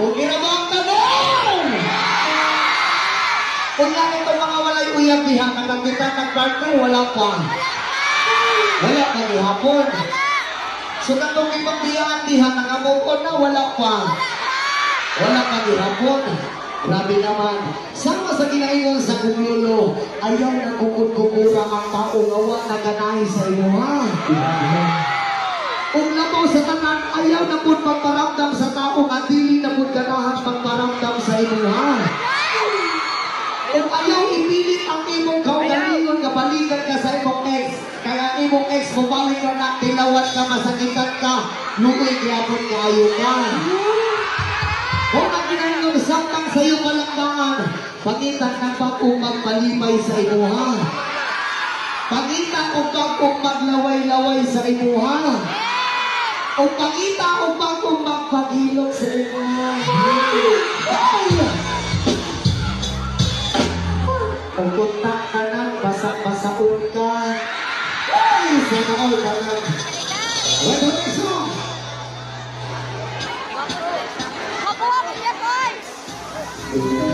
Kung ginabang tanong! Kung yan ito mga walay uyab diha, nakakita ng partner, wala pa. Wala pa hapon. So katong ibang diha, nakamukon na, wala pa. Wala pa hapon. Grabe naman. Sama sa ginaingon sa kumulo, ayaw na kukul-kukurang ang tao ngawa na ganahi sa imo, ha? Kung nato sa tanan, ayaw na po magparamdam sa tao at dili na po ganahan magparamdam sa imo, ha? Kung ayaw ipilit ang imong kaugalingon, kabalikan ka sa imong ex, kaya imong ex mo balik ka na, tilawat ka, masakitan ka, lumoy kayapon kayo ka. Kung ang ginanong samtang sa iyo palakbangan, pagitan ng pag-umag palipay sa imuha. Pagitan o pag-umag laway-laway sa imuha. O pagitan o pag-umag pagilot sa imuha. O kuntak ka ng basak-basaon ka. Ay, sana all ka ng. Wait, wait, song! Ako, yes, boys!